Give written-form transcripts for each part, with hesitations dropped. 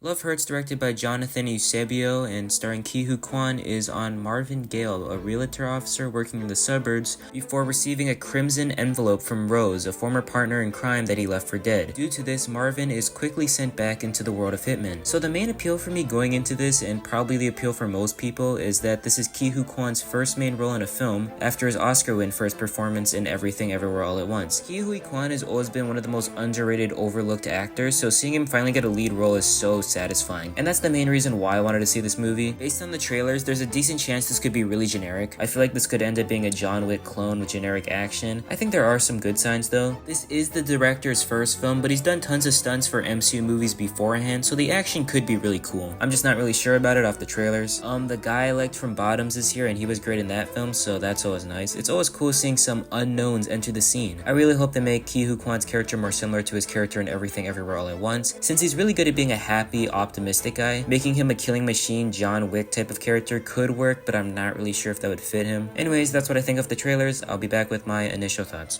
Love Hurts, directed by Jonathan Eusebio and starring Ki-hoo Kwan, is on Marvin Gale, a realtor officer working in the suburbs, before receiving a crimson envelope from Rose, a former partner in crime that he left for dead. Due to this, Marvin is quickly sent back into the world of hitmen. So the main appeal for me going into this, and probably the appeal for most people, is that this is Ki-hoo Kwan's first main role in a film after his Oscar win for his performance in Everything Everywhere All at Once. Ki-hoo Kwan has always been one of the most underrated, overlooked actors, so seeing him finally get a lead role is so satisfying. And that's the main reason why I wanted to see this movie. Based on the trailers, there's a decent chance this could be really generic. I feel like this could end up being a John Wick clone with generic action. I think there are some good signs though. This is the director's first film, but he's done tons of stunts for MCU movies beforehand, so the action could be really cool. I'm just not really sure about it off the trailers. The guy I liked from Bottoms is here and he was great in that film, so that's always nice. It's always cool seeing some unknowns enter the scene. I really hope they make Ki-hoo Kwan's character more similar to his character in Everything Everywhere All at Once, since he's really good at being a happy, optimistic guy. Making him a killing machine, John Wick type of character could work, but I'm not really sure if that would fit him. Anyways, that's what I think of the trailers. I'll be back with my initial thoughts.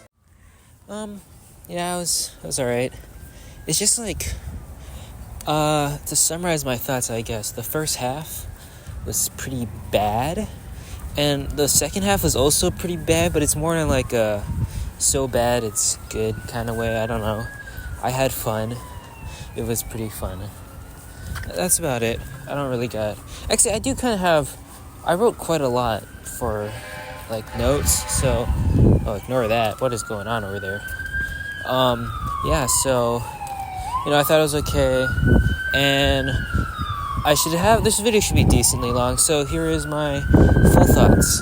Yeah, it was alright. It's just like, to summarize my thoughts, I guess, the first half was pretty bad, and the second half was also pretty bad, but it's more in like a so bad it's good kind of way. I don't know. I had fun. It was pretty fun. That's about it. I don't really got... Actually, I do kind of have... I wrote quite a lot for, like, notes, so... Oh, ignore that. What is going on over there? Yeah, so... I thought it was okay, and I should have... This video should be decently long, so here is my full thoughts.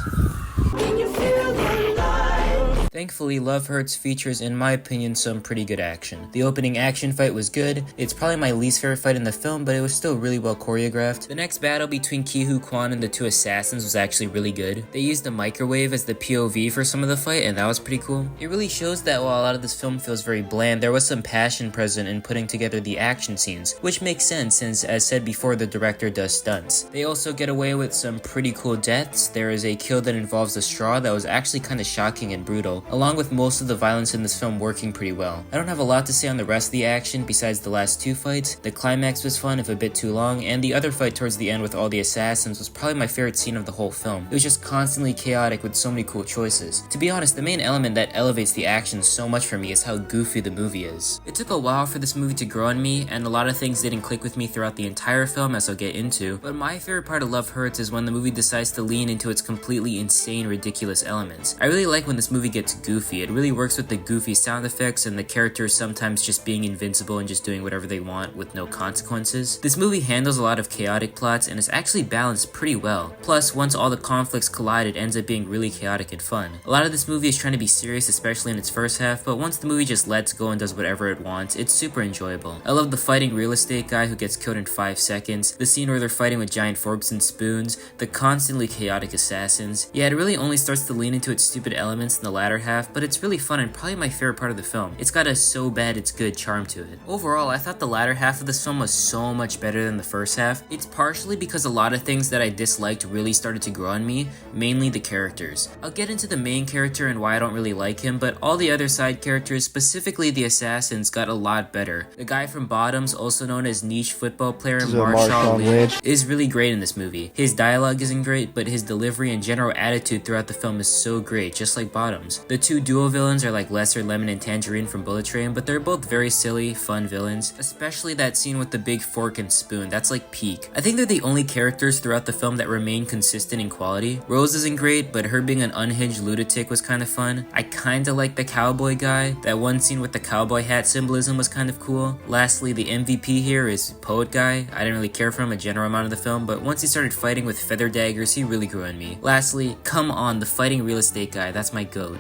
Thankfully, Love Hurts features, in my opinion, some pretty good action. The opening action fight was good. It's probably my least favorite fight in the film, but it was still really well choreographed. The next battle between Ki-hoo Kwan and the two assassins was actually really good. They used the microwave as the POV for some of the fight, and that was pretty cool. It really shows that while a lot of this film feels very bland, there was some passion present in putting together the action scenes, which makes sense since, as said before, the director does stunts. They also get away with some pretty cool deaths. There is a kill that involves a straw that was actually kind of shocking and brutal, along with most of the violence in this film working pretty well. I don't have a lot to say on the rest of the action besides the last two fights. The climax was fun, if a bit too long, and the other fight towards the end with all the assassins was probably my favorite scene of the whole film. It was just constantly chaotic with so many cool choices. To be honest, the main element that elevates the action so much for me is how goofy the movie is. It took a while for this movie to grow on me, and a lot of things didn't click with me throughout the entire film, as I'll get into, but my favorite part of Love Hurts is when the movie decides to lean into its completely insane, ridiculous elements. I really like when this movie gets goofy. It really works with the goofy sound effects and the characters sometimes just being invincible and just doing whatever they want with no consequences. This movie handles a lot of chaotic plots and is actually balanced pretty well. Plus, once all the conflicts collide, it ends up being really chaotic and fun. A lot of this movie is trying to be serious, especially in its first half, but once the movie just lets go and does whatever it wants, it's super enjoyable. I love the fighting real estate guy who gets killed in 5 seconds, the scene where they're fighting with giant forks and spoons, the constantly chaotic assassins. Yeah, it really only starts to lean into its stupid elements in the latter half, but it's really fun and probably my favorite part of the film. It's got a so bad it's good charm to it. Overall, I thought the latter half of this film was so much better than the first half. It's partially because a lot of things that I disliked really started to grow on me, mainly the characters. I'll get into the main character and why I don't really like him, but all the other side characters, specifically the assassins, got a lot better. The guy from Bottoms, also known as niche football player Marshall Lynch, is really great in this movie. His dialogue isn't great, but his delivery and general attitude throughout the film is so great, just like Bottoms. The two duo villains are like Lesser, Lemon, and Tangerine from Bullet Train, but they're both very silly, fun villains, especially that scene with the big fork and spoon. That's like peak. I think they're the only characters throughout the film that remain consistent in quality. Rose isn't great, but her being an unhinged lunatic was kind of fun. I kinda like the cowboy guy. That one scene with the cowboy hat symbolism was kind of cool. Lastly, the MVP here is Poet Guy. I didn't really care for him a general amount of the film, but once he started fighting with feather daggers, he really grew on me. Lastly, come on, the fighting real estate guy, that's my goat.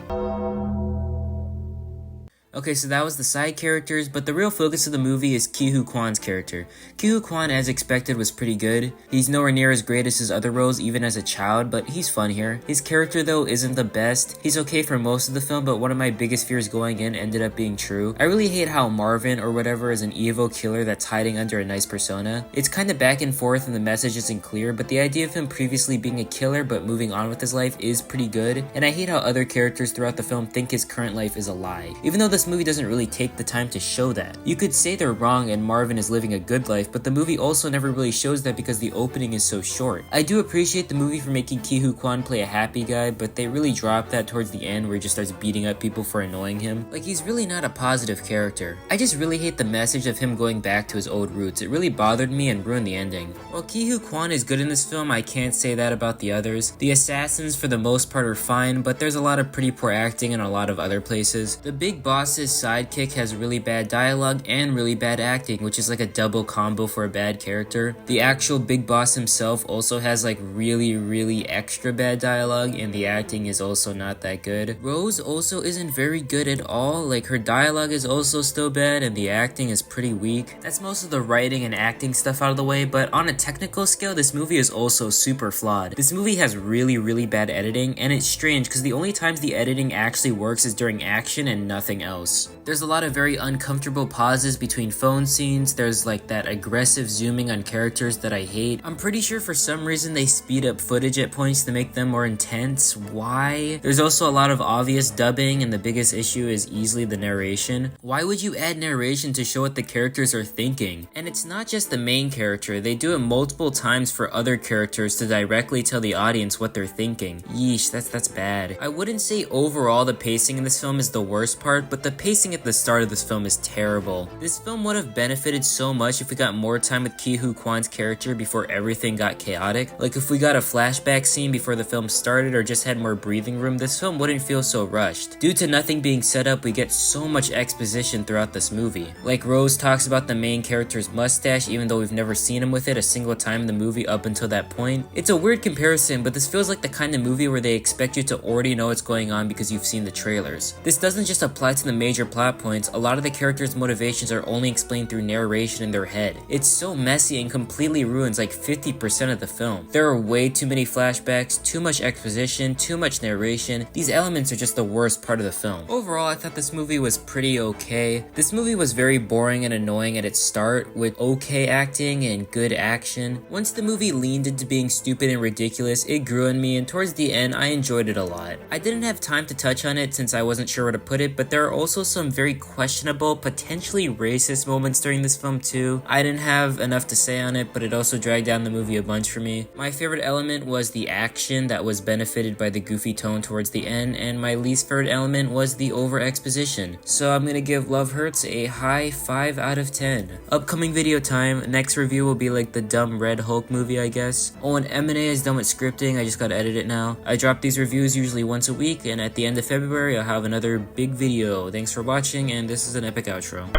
Okay, so that was the side characters, but the real focus of the movie is Ki-hoo Kwan's character. Ki-hoo Kwan, as expected, was pretty good. He's nowhere near as great as his other roles, even as a child, but he's fun here. His character, though, isn't the best. He's okay for most of the film, but one of my biggest fears going in ended up being true. I really hate how Marvin, or whatever, is an evil killer that's hiding under a nice persona. It's kinda back and forth and the message isn't clear, but the idea of him previously being a killer but moving on with his life is pretty good, and I hate how other characters throughout the film think his current life is a lie. Even though the this movie doesn't really take the time to show that. You could say they're wrong and Marvin is living a good life, but the movie also never really shows that because the opening is so short. I do appreciate the movie for making Ki-Hoo Kwan play a happy guy, but they really drop that towards the end where he just starts beating up people for annoying him. Like, he's really not a positive character. I just really hate the message of him going back to his old roots. It really bothered me and ruined the ending. While Ki-Hoo Kwan is good in this film, I can't say that about the others. The assassins for the most part are fine, but there's a lot of pretty poor acting in a lot of other places. The big boss's sidekick has really bad dialogue and really bad acting, which is like a double combo for a bad character. The actual big boss himself also has like really extra bad dialogue, and the acting is also not that good. Rose also isn't very good at all. Like, her dialogue is also still bad and the acting is pretty weak. That's most of the writing and acting stuff out of the way, but on a technical scale, this movie is also super flawed. This movie has really bad editing, and it's strange because the only times the editing actually works is during action and nothing else. There's a lot of very uncomfortable pauses between phone scenes. There's like that aggressive zooming on characters that I hate. I'm pretty sure for some reason they speed up footage at points to make them more intense. Why? There's also a lot of obvious dubbing, and the biggest issue is easily the narration. Why would you add narration to show what the characters are thinking? And it's not just the main character, they do it multiple times for other characters to directly tell the audience what they're thinking. Yeesh, that's bad. I wouldn't say overall the pacing in this film is the worst part, but the pacing at the start of this film is terrible. This film would have benefited so much if we got more time with Ki-Hoo Kwan's character before everything got chaotic. Like, if we got a flashback scene before the film started or just had more breathing room, this film wouldn't feel so rushed. Due to nothing being set up, we get so much exposition throughout this movie. Like, Rose talks about the main character's mustache even though we've never seen him with it a single time in the movie up until that point. It's a weird comparison, but this feels like the kind of movie where they expect you to already know what's going on because you've seen the trailers. This doesn't just apply to the major plot points. A lot of the characters' motivations are only explained through narration in their head. It's so messy and completely ruins like 50% of the film. There are way too many flashbacks, too much exposition, too much narration. These elements are just the worst part of the film. Overall, I thought this movie was pretty okay. This movie was very boring and annoying at its start, with okay acting and good action. Once the movie leaned into being stupid and ridiculous, it grew on me, and towards the end, I enjoyed it a lot. I didn't have time to touch on it since I wasn't sure where to put it, but there are also some very questionable, potentially racist moments during this film too. I didn't have enough to say on it, but it also dragged down the movie a bunch for me. My favorite element was the action that was benefited by the goofy tone towards the end, and my least favorite element was the over-exposition. So I'm gonna give Love Hurts a high 5 out of 10. Upcoming video time, next review will be like the dumb Red Hulk movie, I guess. Oh, and M&A is done with scripting, I just gotta edit it now. I drop these reviews usually once a week, and at the end of February I'll have another big video. Thanks for watching, and this is an epic outro.